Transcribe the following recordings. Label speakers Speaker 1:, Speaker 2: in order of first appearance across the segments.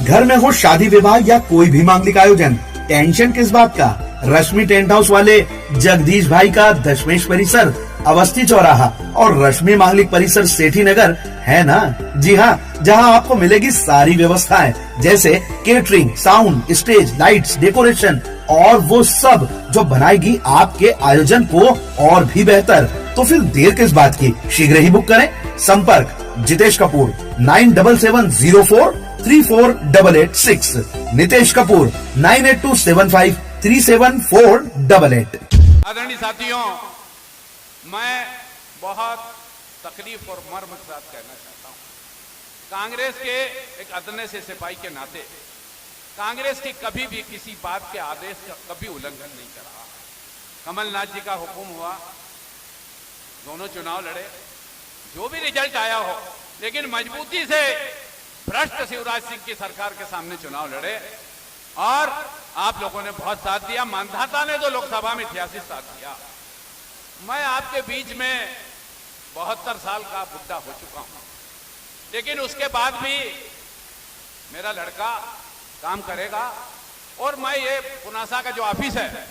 Speaker 1: घर में हो शादी विवाह या कोई भी मांगलिक आयोजन, टेंशन किस बात का। रश्मि टेंट हाउस वाले जगदीश भाई का दशमेश परिसर, अवस्थी चौराहा और रश्मि मांगलिक परिसर सेठी नगर है ना। जी हाँ, जहाँ आपको मिलेगी सारी व्यवस्थाएं, जैसे catering, sound, stage, lights, decoration और वो सब जो बनाएगी आपके आयोजन को और भी बेहतर। तो फिर देर किस बात की, शीघ्र ही बुक करें। संपर्क जितेश कपूर 9770434886, नितेश कपूर 9827537488।
Speaker 2: आदरणीय साथियों, मैं बहुत तकलीफ और मर्म के साथ कहना चाहता हूं, कांग्रेस के एक अदने से सिपाही के नाते कांग्रेस की कभी भी किसी बात के आदेश का कभी उल्लंघन नहीं करा। कमलनाथ जी का हुक्म हुआ, दोनों चुनाव लड़े, जो भी रिजल्ट आया हो, लेकिन मजबूती से भ्रष्ट शिवराज सिंह की सरकार के सामने चुनाव लड़े और आप लोगों ने बहुत साथ दिया। मानधाता ने तो लोकसभा में 88 साथ दिया। मैं आपके बीच में 72 साल का बुढ़ा हो चुका हूं, लेकिन उसके बाद भी मेरा लड़का काम करेगा और मैं ये पुनासा का जो ऑफिस है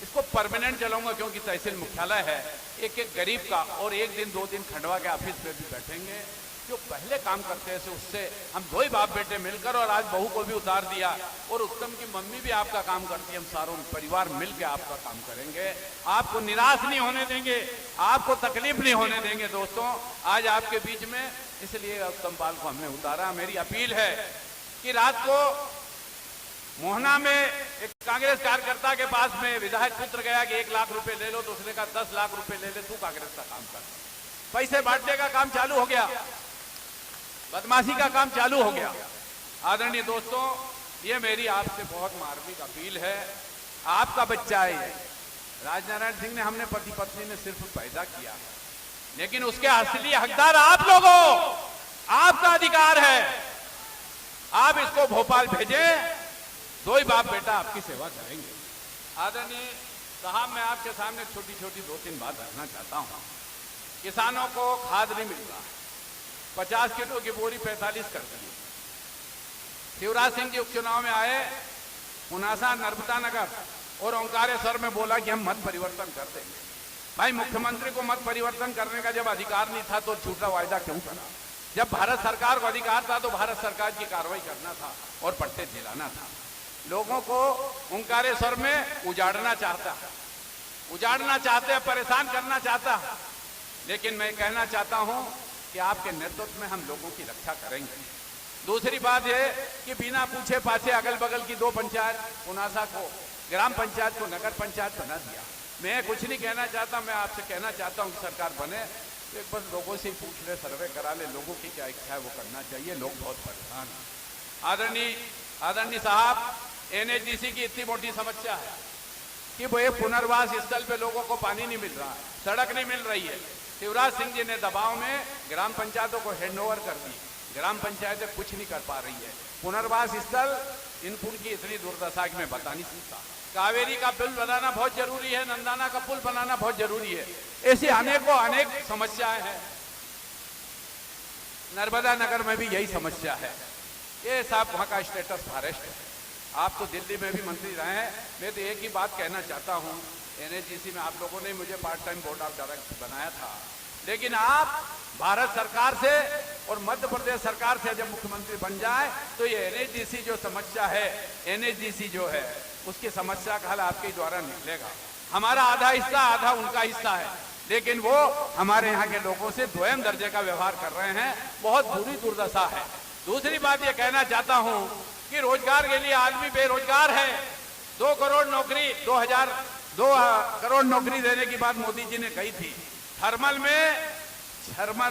Speaker 2: इसको परमानेंट चलाऊंगा, क्योंकि तहसील मुख्यालय है। एक एक गरीब का और एक दिन 2 दिन खंडवा के ऑफिस पे भी बैठेंगे। जो पहले काम करते हैं उससे हम 2 ही बाप बेटे मिलकर, और आज बहू को भी उतार दिया, और उत्तम की मम्मी भी आपका काम करती है। हम सारों परिवार मिलकर आपका काम करेंगे, आपको निराश नहीं होने देंगे, आपको तकलीफ नहीं होने देंगे। दोस्तों, आज आपके बीच में इसलिए उत्तम पाल को हमने उतारा। मेरी अपील है कि रात को मोहना में एक कांग्रेस कार्यकर्ता के पास में विधायक पुत्र गया कि 1 लाख रुपए ले लो, तो उसने कहा 10 लाख रुपए ले ले, तू कांग्रेस का काम कर। पैसे बांटने का काम चालू हो गया, बदमाशी का काम चालू हो गया। आदरणीय दोस्तों, ये मेरी आपसे बहुत मार्मिक अपील है। आपका बच्चा है राजनारायण सिंह ने, हमने पति पत्नी ने सिर्फ पैदा किया, लेकिन उसके असली हकदार आप लोगों, आपका अधिकार है। आप इसको भोपाल भेजें, 2 ही बाप बेटा आपकी सेवा करेंगे। आदरणीय साहब, मैं आपके सामने छोटी छोटी 2-3 बात रखना चाहता हूं। किसानों को खाद नहीं मिल रहा, 50 किलो की बोरी 45 कर दी। शिवराज सिंह जी उपचुनाव में आए, पुनासा, नर्मदा नगर और ओंकारेश्वर में बोला कि हम मत परिवर्तन कर देंगे। भाई, मुख्यमंत्री को मत परिवर्तन करने का जब अधिकार नहीं था तो झूठा वायदा क्यों करा? जब भारत सरकार को अधिकार था तो भारत सरकार की कार्रवाई करना था और पट्टे दिलाना था। लोगों को ओंकारेश्वर में उजाड़ना चाहते, परेशान करना चाहता। लेकिन मैं कहना चाहता हूं कि आपके नेतृत्व में हम लोगों की रक्षा करेंगे। दूसरी बात यह कि बिना पूछे पाछे अगल बगल की 2 पंचायत, पुनासा को ग्राम पंचायत को नगर पंचायत बना दिया। मैं कुछ नहीं कहना चाहता, मैं आपसे कहना चाहता हूं कि सरकार बने तो एक बार लोगों से पूछ ले, सर्वे करा ले, लोगों की क्या इच्छा है वो करना चाहिए। लोग बहुत परेशान हैं। आदरणीय साहब, NHDC की इतनी मोटी समस्या है कि वो एक पुनर्वास स्थल पे लोगों को पानी नहीं मिल रहा, सड़क नहीं मिल रही है। शिवराज सिंह जी ने दबाव में ग्राम पंचायतों को हैंडओवर कर दी, ग्राम पंचायतें कुछ नहीं कर पा रही है। पुनर्वास स्थल इनपुट की इतनी दुर्दशा की मैं बता नहीं सकता। कावेरी का पुल बनाना बहुत जरूरी है, नंदाना का पुल बनाना बहुत जरूरी है। ऐसी अनेक समस्याएं हैं। नर्मदा नगर में भी यही समस्या है। ये साहब वहां का स्टेटस फॉरेस्ट है। आप तो दिल्ली में भी मंत्री रहे हैं, मैं तो एक ही बात कहना चाहता हूं, NHDC में आप लोगों ने मुझे part time board of director बनाया था, लेकिन आप भारत सरकार से और मध्य प्रदेश सरकार से जब मुख्यमंत्री बन जाए तो ये NHDC जो समस्या है, NHDC जो है उसकी समस्या का हल आपके द्वारा निकलेगा। हमारा आधा हिस्सा, आधा उनका हिस्सा है, लेकिन वो हमारे यहाँ के लोगों से 2म दर्जे का व्यवहार कर रहे हैं। बहुत बुरी दुर्दशा है। दूसरी बात ये कहना चाहता हूं कि रोजगार के लिए आदमी बेरोजगार है। 2 करोड़ नौकरी, 2 करोड़ नौकरी देने की बात मोदी जी ने कही थी। थर्मल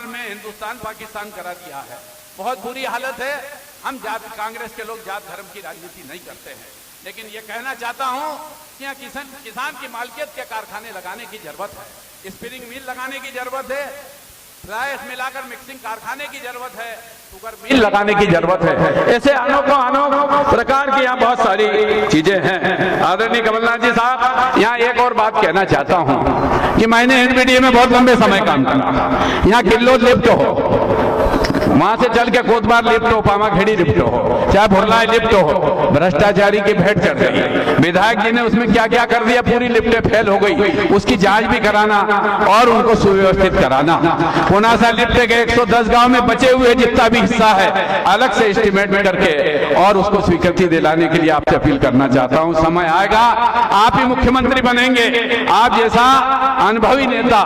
Speaker 2: में हिंदुस्तान पाकिस्तान करा दिया है। बहुत बुरी हालत है। हम कांग्रेस के लोग जात धर्म की राजनीति नहीं करते हैं, लेकिन ये कहना चाहता हूं कि यहाँ किसान की मालकियत के कारखाने लगाने की जरूरत है, स्पिनिंग मिल लगाने की जरूरत है, फ्लाई ऐश मिलाकर मिक्सिंग कारखाने की जरूरत है, शुगर मिल लगाने की जरूरत है। ऐसे अनोखो प्रकार की यहाँ बहुत सारी चीजें हैं। आदरणीय कमलनाथ जी साहब, यहाँ एक और बात कहना चाहता हूँ कि मैंने NPDA में बहुत लंबे समय काम करा। यहाँ किलो लिफ्ट हो, वहां से चल के कोतवार लिफ्ट हो, पामाखेड़ी लिफ्ट हो, चाहे भुरलाई लिफ्ट हो, भ्रष्टाचारी की भेंट चढ़ गई। विधायक जी ने उसमें क्या क्या कर दिया, पूरी लिफ्टें फेल हो गई, उसकी जांच भी कराना और उनको सुव्यवस्थित कराना। पुनासा लिफ्ट के 110 गांव में बचे हुए जितना भी हिस्सा है अलग से एस्टिमेट करके और उसको स्वीकृति दिलाने के लिए आपसे अपील करना चाहता हूं। समय आएगा, आप ही मुख्यमंत्री बनेंगे, आप जैसा अनुभवी नेता,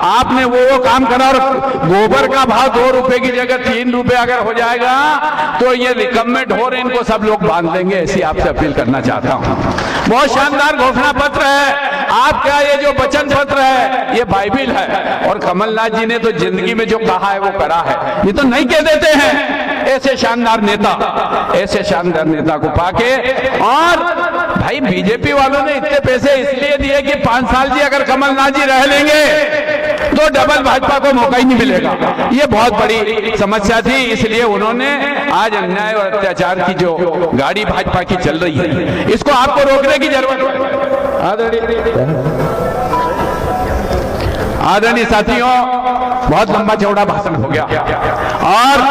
Speaker 2: आपने वो काम करा। और गोबर का भाव 2 रुपए की जगह 3 रुपए अगर हो जाएगा तो ये रिकमेंड हो रहे, इनको सब लोग बांध लेंगे, ऐसी आपसे अपील करना चाहता हूं। बहुत शानदार घोषणा पत्र है आपका, ये जो वचन पत्र है ये बाइबिल है। और कमलनाथ जी ने तो जिंदगी में जो कहा है वो करा है, ये तो नहीं कह देते हैं। ऐसे शानदार नेता को पाके, और भाई बीजेपी वालों ने इतने पैसे इसलिए दिए कि 5 साल जी अगर कमलनाथ जी रह लेंगे तो डबल भाजपा को मौका ही नहीं मिलेगा। ये बहुत बड़ी समस्या थी, इसलिए उन्होंने आज अन्याय और अत्याचार की जो गाड़ी भाजपा की चल रही है, इसको आपको रोकने की जरूरत है। आदरणीय साथियों, बहुत लंबा चौड़ा भाषण हो गया और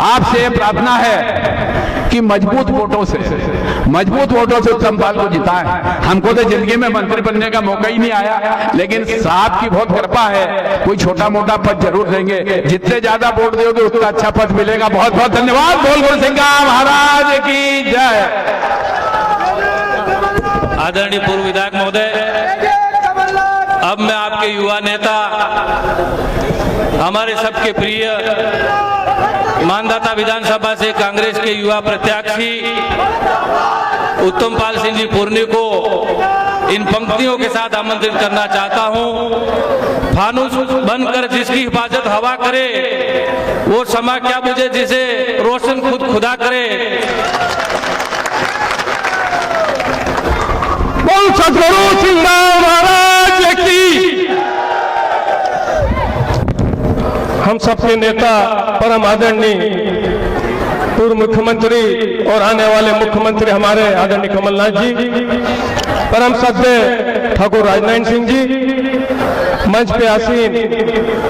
Speaker 2: आपसे प्रार्थना है कि मजबूत वोटों से उत्तम पाल को जिताएं। हमको तो जिंदगी में मंत्री बनने का मौका ही नहीं आया, लेकिन साहब की बहुत कृपा है, कोई छोटा मोटा पद जरूर देंगे। जितने ज्यादा वोट दोगे उतना अच्छा पद मिलेगा। बहुत बहुत धन्यवाद। बोल गुरसिंगा महाराज की जय।
Speaker 3: आदरणीय पूर्व विधायक महोदय, अब मैं आपके युवा नेता, हमारे सबके प्रिय मानदाता विधानसभा से कांग्रेस के युवा प्रत्याशी उत्तम पाल सिंह जी पुर्नी को इन पंक्तियों के साथ आमंत्रित करना चाहता हूं। फानूस बनकर जिसकी हिफाजत हवा करे, वो समा क्या बुझे जिसे रोशन खुद खुदा करे।
Speaker 4: बोल सदगुरु सिंहराव महाराज की। हम सबके नेता परम आदरणीय पूर्व मुख्यमंत्री और आने वाले मुख्यमंत्री हमारे आदरणीय कमलनाथ जी, परम सद्य ठाकुर राजनारायण सिंह जी, मंच पे आसीन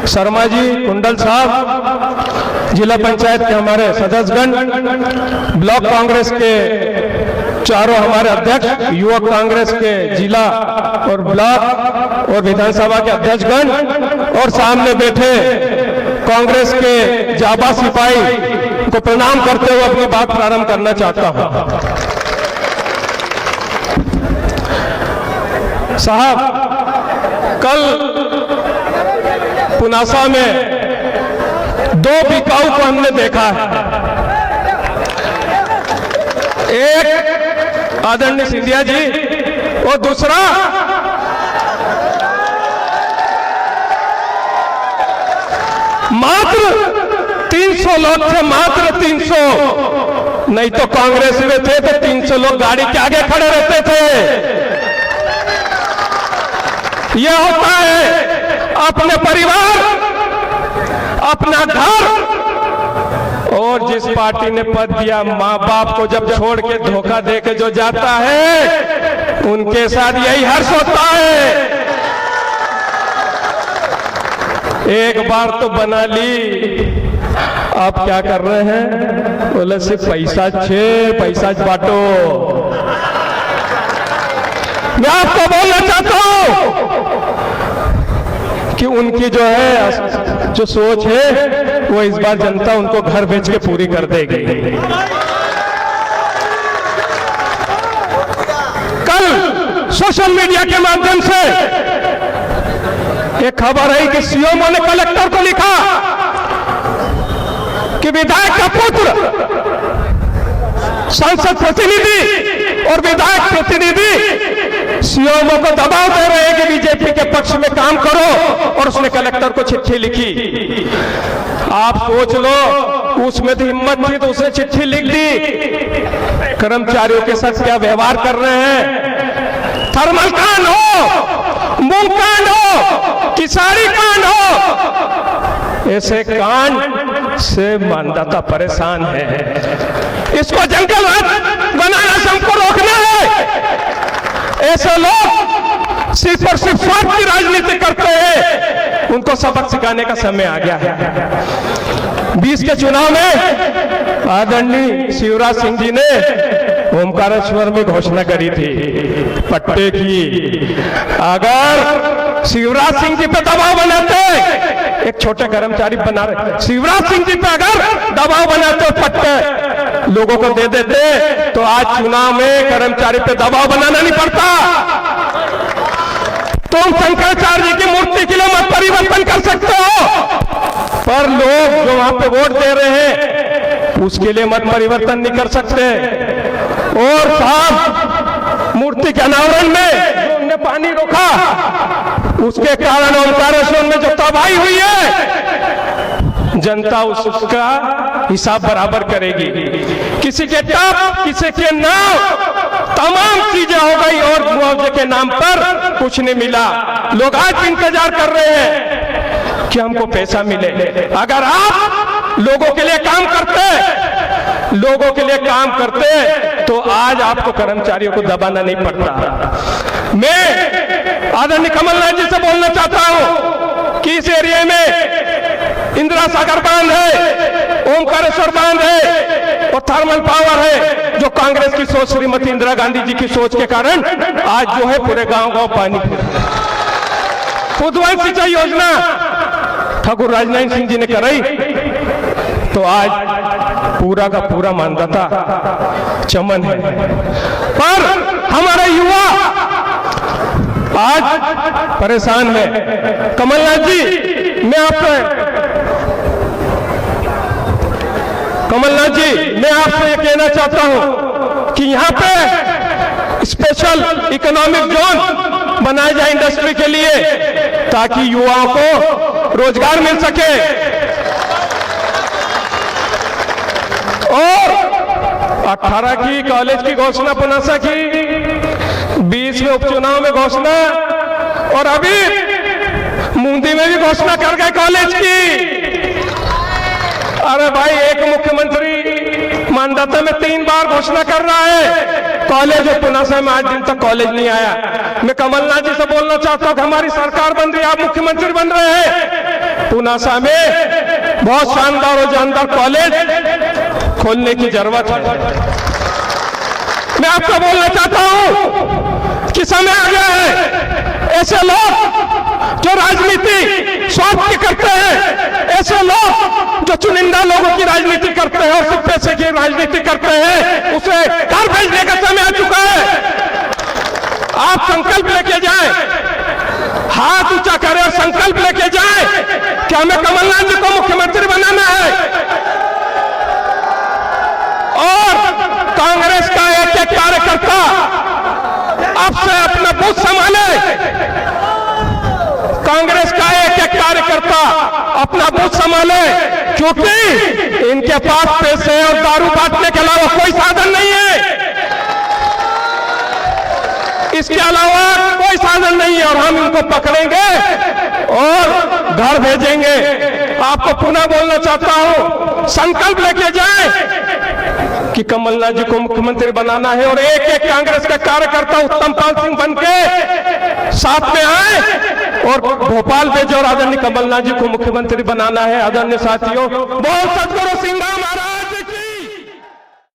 Speaker 4: शर्मा जी, कुंडल साहब, जिला पंचायत के हमारे सदस्यगण, ब्लॉक कांग्रेस के चारों हमारे अध्यक्ष, युवक कांग्रेस के जिला और ब्लॉक और विधानसभा के अध्यक्षगण, और सामने बैठे कांग्रेस के जाबा सिपाही को प्रणाम करते हुए अपनी बात प्रारंभ करना चाहता हूं। साहब, कल पुनासा में 2 बिकाऊ को हमने देखा है। एक आदरणीय सिंधिया जी और दूसरा मात्र 300 लोग थे, मात्र 300, नहीं तो कांग्रेस में थे तो 300 लोग गाड़ी के आगे खड़े रहते थे। यह होता है अपने परिवार, अपना घर, और जिस पार्टी ने पद दिया, माँ बाप को जब छोड़ के धोखा दे के जो जाता है उनके साथ यही हर्ष होता है। एक बार तो बना ली, आप क्या कर रहे हैं? बोले सिर्फ पैसा बांटो। मैं आपको बोलना चाहता हूं कि उनकी जो है जो सोच है वो इस बार जनता उनको घर बेच के पूरी कर देगी। कल सोशल मीडिया के माध्यम से एक खबर है कि सीएमओ ने कलेक्टर को लिखा कि विधायक का पुत्र सांसद प्रतिनिधि और विधायक प्रतिनिधि सीएमओ को दबाव दे रहे हैं कि बीजेपी के पक्ष में काम करो, और उसने कलेक्टर को चिट्ठी लिखी। आप सोच लो, उसमें तो हिम्मत थी तो उसने चिट्ठी लिख दी। कर्मचारियों के साथ क्या व्यवहार कर रहे हैं? थर्मल कांड हो, मूंग कांड हो, किसानी कांड हो, ऐसे कांड से मानदाता परेशान है। इसको जंगल बनाना से हमको रोकना है। ऐसे लोग सिर्फ और सिर्फ स्वार्थ की राजनीति करते हैं, उनको सबक सिखाने का समय आ गया है। 20 के चुनाव में आदरणीय शिवराज सिंह जी ने ओमकारेश्वर में घोषणा करी थी पट्टे की। अगर शिवराज सिंह जी पे दबाव बनाते, एक छोटे कर्मचारी बना रहे, शिवराज सिंह जी पे अगर दबाव बनाते पट्टे लोगों को दे देते तो आज चुनाव में कर्मचारी पे दबाव बनाना नहीं पड़ता। तुम शंकराचार्य जी की मूर्ति के लिए मत परिवर्तन कर सकते हो, पर लोग जो वहां पे वोट दे रहे हैं उसके लिए मत परिवर्तन नहीं कर सकते। और साहब, मूर्ति के अनावरण में जो उन्होंने पानी रोका उसके कारण ओमकारेश्वर में जो तबाही हुई है, जनता उसका हिसाब बराबर करेगी। किसी के टप, किसी के नाम, तमाम चीजें हो गई और मुआवजे के नाम पर कुछ नहीं मिला। लोग आज इंतजार कर रहे हैं कि हमको पैसा मिले। अगर आप लोगों के लिए काम करते, लोगों के लिए काम करते तो आज आपको कर्मचारियों को दबाना नहीं पड़ता। मैं आदरणीय कमलनाथ जी से बोलना चाहता हूं कि इस एरिया में इंदिरा सागर बांध है, ओमकारेश्वर बांध है और थर्मल पावर है, जो कांग्रेस की सोच, श्रीमती इंदिरा गांधी जी की सोच के कारण आज जो है पूरे गांव-गांव पानी। पुदवाई सिंचाई योजना ठाकुर राजनारायण सिंह जी ने कराई तो आज पूरा का पूरा मानदाता चमन है। पर हमारे युवा आज परेशान है। कमलनाथ जी, मैं आपसे ये कहना चाहता हूं कि यहां पे स्पेशल इकोनॉमिक जोन बनाया जाए इंडस्ट्री के लिए, ताकि युवाओं को रोजगार मिल सके। और 18 की कॉलेज की घोषणा पुनासा की, 20 में उपचुनाव में घोषणा, और अभी मुंदी में भी घोषणा कर गए कॉलेज की। अरे भाई, एक मुख्यमंत्री मानदाता में 3 बार घोषणा कर रहा है कॉलेज, और पुनासा में 8 दिन तक कॉलेज नहीं आया। मैं कमलनाथ जी से बोलना चाहता हूं कि हमारी सरकार बन रही है, आप मुख्यमंत्री बन रहे हैं, पुनासा में बहुत शानदार और जानदार कॉलेज खोलने की जरूरत है। मैं आपको बोलना चाहता हूं कि समय आ गया है ऐसे लोग जो राजनीति स्वार्थ की करते हैं, ऐसे लोग जो चुनिंदा लोगों की राजनीति करते हैं और सिर्फ पैसे की राजनीति करते हैं, उसे घर भेजने का समय आ चुका है। आप संकल्प लेके जाएं, हाथ ऊंचा करें और संकल्प लेके जाएं कि हमें कमलनाथ जी को मुख्यमंत्री बनाना है। और कांग्रेस का एक एक कार्यकर्ता अब से अपना बूथ संभाले, कांग्रेस का एक एक कार्यकर्ता अपना बूथ संभाले, क्योंकि इनके पास पैसे और दारू बांटने के अलावा कोई साधन नहीं है। इसके अलावा कोई साधन नहीं है और हम इनको पकड़ेंगे और घर भेजेंगे। आपको पुनः बोलना चाहता हूं, संकल्प लेके जाएं कि कमलनाथ जी को मुख्यमंत्री बनाना है, और एक एक कांग्रेस का कार्यकर्ता उत्तम पाल सिंह बनके साथ में आए और भोपाल भेजे और आदरणीय कमलनाथ जी को मुख्यमंत्री बनाना है। आदरणीय साथियों, बोल सतगुरु सिंह महाराज।